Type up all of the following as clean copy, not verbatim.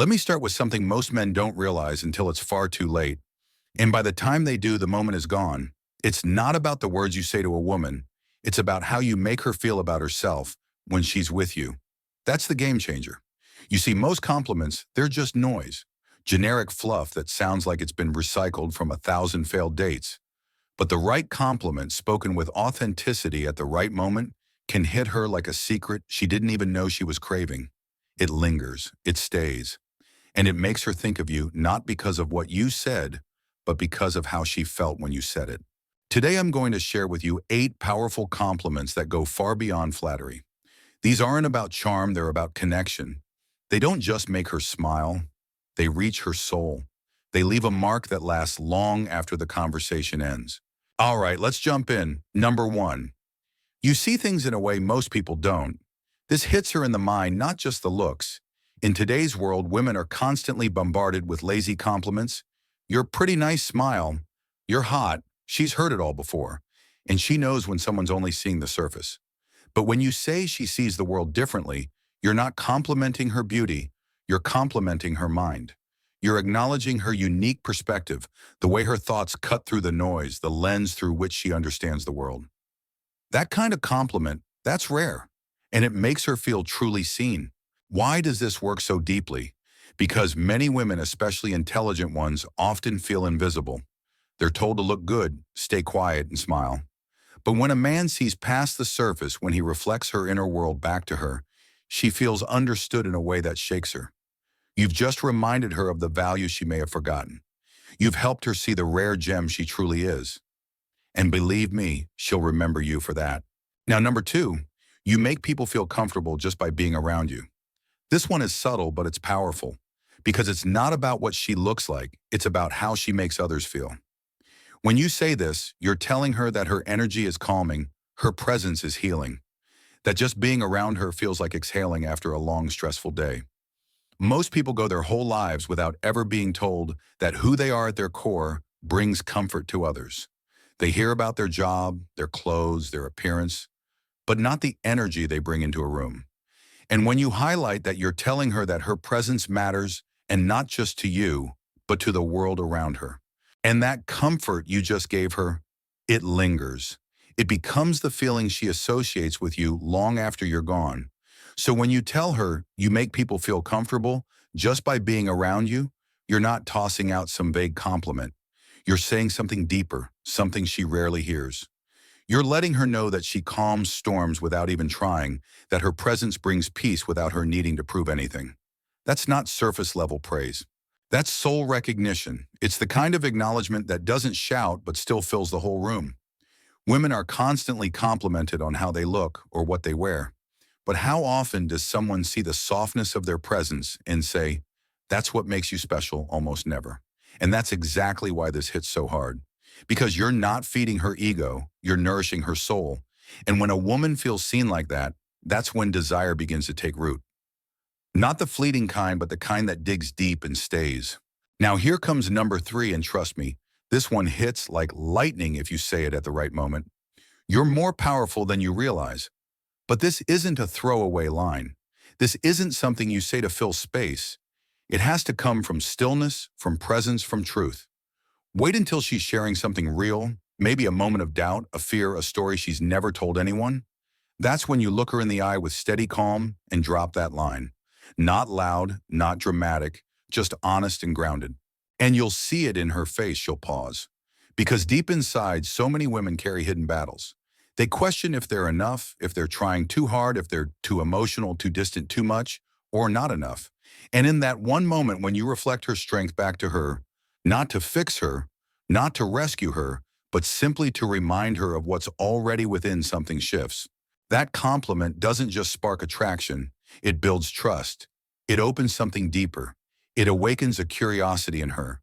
Let me start with something most men don't realize until it's far too late. And by the time they do, the moment is gone. It's not about the words you say to a woman. It's about how you make her feel about herself when she's with you. That's the game changer. You see, most compliments, they're just noise. Generic fluff that sounds like it's been recycled from 1,000 failed dates. But the right compliment spoken with authenticity at the right moment can hit her like a secret she didn't even know she was craving. It lingers, it stays, and it makes her think of you not because of what you said, but because of how she felt when you said it. Today I'm going to share with you 8 powerful compliments that go far beyond flattery. These aren't about charm, they're about connection. They don't just make her smile, they reach her soul. They leave a mark that lasts long after the conversation ends. All right, let's jump in. Number 1. You see things in a way most people don't. This hits her in the mind, not just the looks. In today's world, women are constantly bombarded with lazy compliments. You're a pretty nice smile. You're hot. She's heard it all before. And she knows when someone's only seeing the surface. But when you say she sees the world differently, you're not complimenting her beauty. You're complimenting her mind. You're acknowledging her unique perspective, the way her thoughts cut through the noise, the lens through which she understands the world. That kind of compliment, that's rare. And it makes her feel truly seen. Why does this work so deeply? Because many women, especially intelligent ones, often feel invisible. They're told to look good, stay quiet, and smile. But when a man sees past the surface, when he reflects her inner world back to her, she feels understood in a way that shakes her. You've just reminded her of the value she may have forgotten. You've helped her see the rare gem she truly is. And believe me, she'll remember you for that. Now, number 2, you make people feel comfortable just by being around you. This one is subtle, but it's powerful. Because it's not about what she looks like, it's about how she makes others feel. When you say this, you're telling her that her energy is calming, her presence is healing, that just being around her feels like exhaling after a long, stressful day. Most people go their whole lives without ever being told that who they are at their core brings comfort to others. They hear about their job, their clothes, their appearance, but not the energy they bring into a room. And when you highlight that, you're telling her that her presence matters, and not just to you, but to the world around her. And that comfort you just gave her, it lingers. It becomes the feeling she associates with you long after you're gone. So when you tell her you make people feel comfortable just by being around you, you're not tossing out some vague compliment. You're saying something deeper, something she rarely hears. You're letting her know that she calms storms without even trying, that her presence brings peace without her needing to prove anything. That's not surface-level praise. That's soul recognition. It's the kind of acknowledgement that doesn't shout but still fills the whole room. Women are constantly complimented on how they look or what they wear. But how often does someone see the softness of their presence and say, "That's what makes you special"? Almost never. And that's exactly why this hits so hard. Because you're not feeding her ego, you're nourishing her soul. And when a woman feels seen like that, that's when desire begins to take root. Not the fleeting kind, but the kind that digs deep and stays. Now here comes number 3, and trust me, this one hits like lightning if you say it at the right moment. You're more powerful than you realize. But this isn't a throwaway line. This isn't something you say to fill space. It has to come from stillness, from presence, from truth. Wait until she's sharing something real, maybe a moment of doubt, a fear, a story she's never told anyone. That's when you look her in the eye with steady calm and drop that line. Not loud, not dramatic, just honest and grounded. And you'll see it in her face. She'll pause. Because deep inside, so many women carry hidden battles. They question if they're enough, if they're trying too hard, if they're too emotional, too distant, too much, or not enough. And in that one moment when you reflect her strength back to her, not to fix her, not to rescue her, but simply to remind her of what's already within, something shifts. That compliment doesn't just spark attraction, it builds trust. It opens something deeper. It awakens a curiosity in her.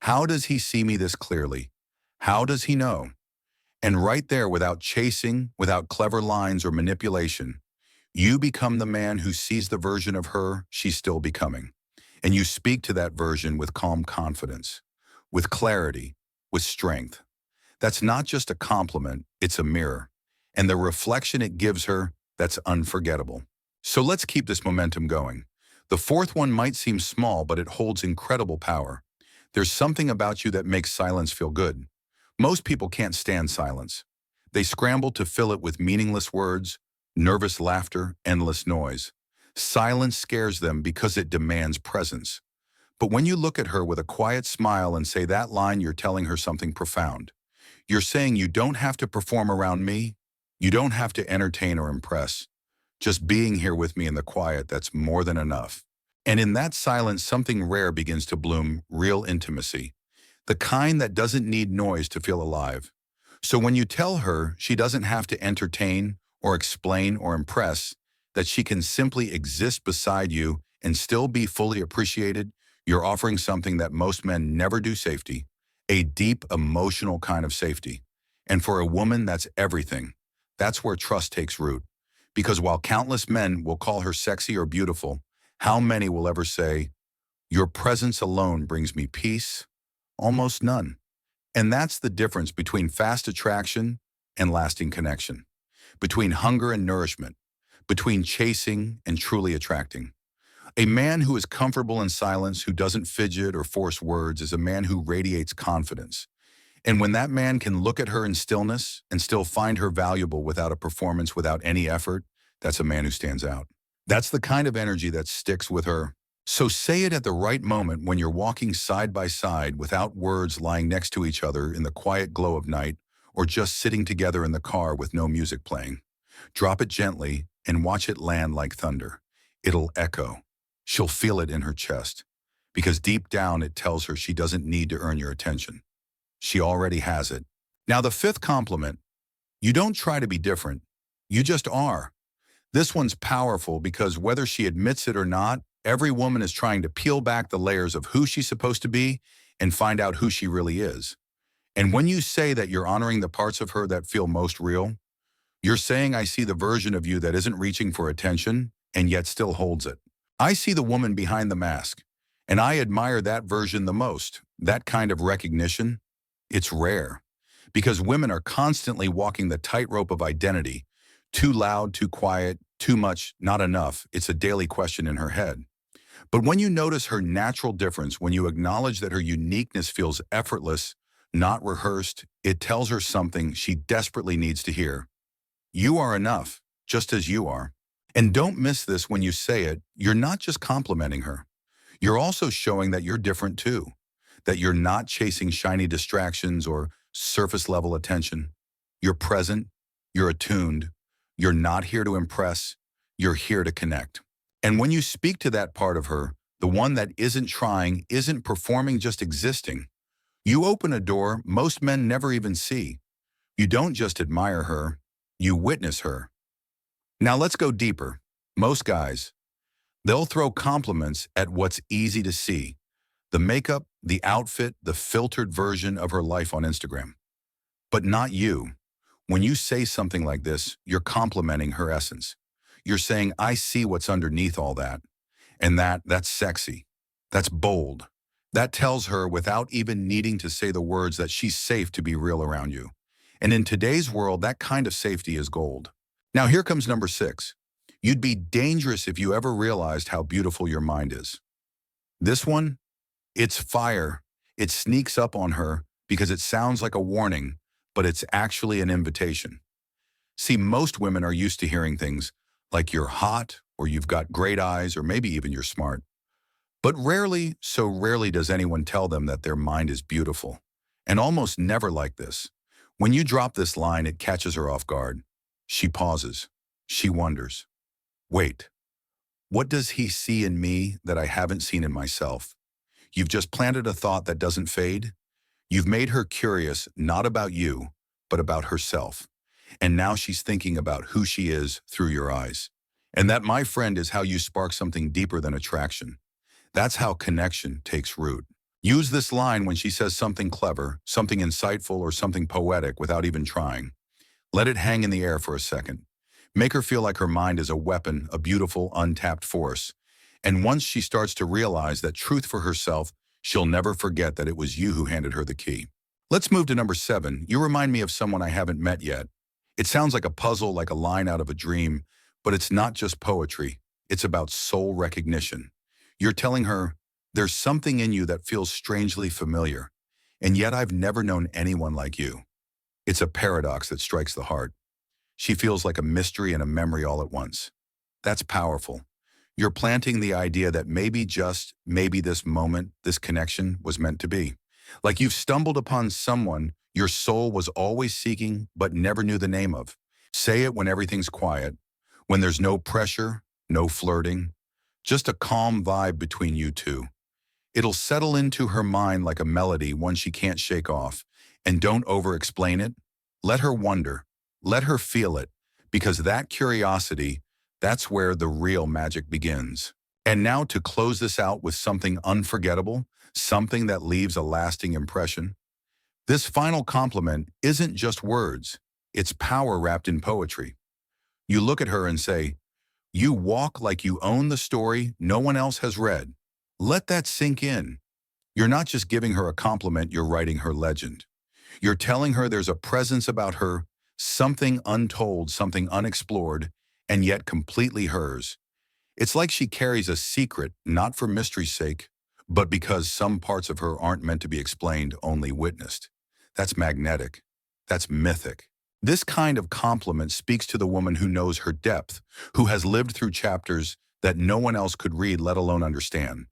How does he see me this clearly? How does he know? And right there, without chasing, without clever lines or manipulation, you become the man who sees the version of her she's still becoming. And you speak to that version with calm confidence, with clarity, with strength. That's not just a compliment, it's a mirror. And the reflection it gives her, that's unforgettable. So let's keep this momentum going. The fourth one might seem small, but it holds incredible power. There's something about you that makes silence feel good. Most people can't stand silence. They scramble to fill it with meaningless words, nervous laughter, endless noise. Silence scares them because it demands presence. But when you look at her with a quiet smile and say that line, you're telling her something profound. You're saying you don't have to perform around me. You don't have to entertain or impress. Just being here with me in the quiet, that's more than enough. And in that silence, something rare begins to bloom, real intimacy. The kind that doesn't need noise to feel alive. So when you tell her she doesn't have to entertain or explain or impress, that she can simply exist beside you and still be fully appreciated, you're offering something that most men never do: safety, a deep emotional kind of safety. And for a woman, that's everything. That's where trust takes root. Because while countless men will call her sexy or beautiful, how many will ever say, "Your presence alone brings me peace"? Almost none. And that's the difference between fast attraction and lasting connection, between hunger and nourishment, between chasing and truly attracting. A man who is comfortable in silence, who doesn't fidget or force words, is a man who radiates confidence. And when that man can look at her in stillness and still find her valuable without a performance, without any effort, that's a man who stands out. That's the kind of energy that sticks with her. So say it at the right moment, when you're walking side by side without words, lying next to each other in the quiet glow of night, or just sitting together in the car with no music playing. Drop it gently and watch it land like thunder. It'll echo. She'll feel it in her chest, because deep down it tells her she doesn't need to earn your attention. She already has it. Now the fifth compliment: you don't try to be different. You just are. This one's powerful because whether she admits it or not, every woman is trying to peel back the layers of who she's supposed to be and find out who she really is. And when you say that you're honoring the parts of her that feel most real, you're saying, "I see the version of you that isn't reaching for attention and yet still holds it. I see the woman behind the mask, and I admire that version the most." That kind of recognition, it's rare, because women are constantly walking the tightrope of identity. Too loud, too quiet, too much, not enough. It's a daily question in her head. But when you notice her natural difference, when you acknowledge that her uniqueness feels effortless, not rehearsed, it tells her something she desperately needs to hear. You are enough, just as you are. And don't miss this: when you say it, you're not just complimenting her. You're also showing that you're different too, that you're not chasing shiny distractions or surface level attention. You're present, you're attuned, you're not here to impress, you're here to connect. And when you speak to that part of her, the one that isn't trying, isn't performing, just existing, you open a door most men never even see. You don't just admire her, you witness her. Now let's go deeper. Most guys, they'll throw compliments at what's easy to see: the makeup, the outfit, the filtered version of her life on Instagram. But not you. When you say something like this, you're complimenting her essence. You're saying, "I see what's underneath all that." And that's sexy. That's bold. That tells her, without even needing to say the words, that she's safe to be real around you. And in today's world, that kind of safety is gold. Now here comes number 6. You'd be dangerous if you ever realized how beautiful your mind is. This one, it's fire. It sneaks up on her because it sounds like a warning, but it's actually an invitation. See, most women are used to hearing things like "you're hot," or "you've got great eyes," or maybe even "you're smart." But rarely, so rarely, does anyone tell them that their mind is beautiful. And almost never like this. When you drop this line, it catches her off guard. She pauses. She wonders, wait, what does he see in me that I haven't seen in myself? You've just planted a thought that doesn't fade. You've made her curious, not about you, but about herself. And now she's thinking about who she is through your eyes. And that, my friend, is how you spark something deeper than attraction. That's how connection takes root. Use this line when she says something clever, something insightful, or something poetic without even trying. Let it hang in the air for a second. Make her feel like her mind is a weapon, a beautiful, untapped force. And once she starts to realize that truth for herself, she'll never forget that it was you who handed her the key. Let's move to number 7. You remind me of someone I haven't met yet. It sounds like a puzzle, like a line out of a dream, but it's not just poetry. It's about soul recognition. You're telling her, there's something in you that feels strangely familiar, and yet I've never known anyone like you. It's a paradox that strikes the heart. She feels like a mystery and a memory all at once. That's powerful. You're planting the idea that maybe, just maybe, this moment, this connection was meant to be. Like you've stumbled upon someone your soul was always seeking but never knew the name of. Say it when everything's quiet, when there's no pressure, no flirting, just a calm vibe between you two. It'll settle into her mind like a melody, one she can't shake off. And don't over-explain it. Let her wonder. Let her feel it. Because that curiosity, that's where the real magic begins. And now to close this out with something unforgettable, something that leaves a lasting impression. This final compliment isn't just words. It's power wrapped in poetry. You look at her and say, you walk like you own the story no one else has read. Let that sink in. You're not just giving her a compliment, you're writing her legend. You're telling her there's a presence about her, something untold, something unexplored, and yet completely hers. It's like she carries a secret, not for mystery's sake, but because some parts of her aren't meant to be explained, only witnessed. That's magnetic. That's mythic. This kind of compliment speaks to the woman who knows her depth, who has lived through chapters that no one else could read, let alone understand.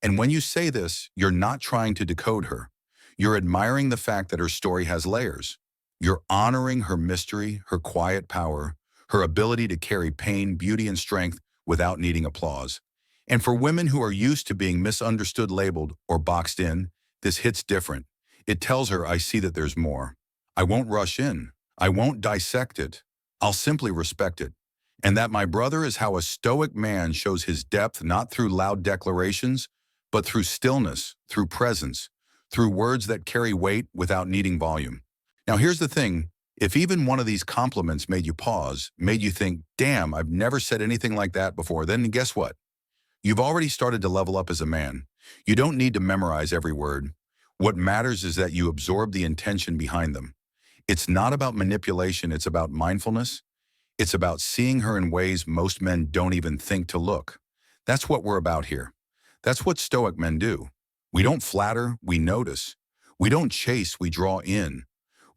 And when you say this, you're not trying to decode her. You're admiring the fact that her story has layers. You're honoring her mystery, her quiet power, her ability to carry pain, beauty, and strength without needing applause. And for women who are used to being misunderstood, labeled, or boxed in, this hits different. It tells her, I see that there's more. I won't rush in. I won't dissect it. I'll simply respect it. And that, my brother, is how a stoic man shows his depth, not through loud declarations, but through stillness, through presence, through words that carry weight without needing volume. Now here's the thing, if even one of these compliments made you pause, made you think, damn, I've never said anything like that before, then guess what? You've already started to level up as a man. You don't need to memorize every word. What matters is that you absorb the intention behind them. It's not about manipulation, it's about mindfulness. It's about seeing her in ways most men don't even think to look. That's what we're about here. That's what Stoic men do. We don't flatter, we notice. We don't chase, we draw in.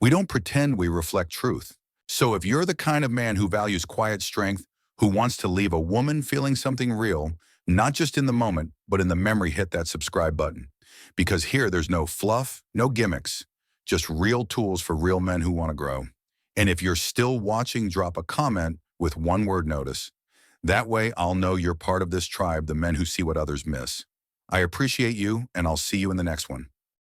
We don't pretend, we reflect truth. So if you're the kind of man who values quiet strength, who wants to leave a woman feeling something real, not just in the moment, but in the memory, hit that subscribe button. Because here there's no fluff, no gimmicks, just real tools for real men who want to grow. And if you're still watching, drop a comment with one word notice. That way I'll know you're part of this tribe, the men who see what others miss. I appreciate you, and I'll see you in the next one.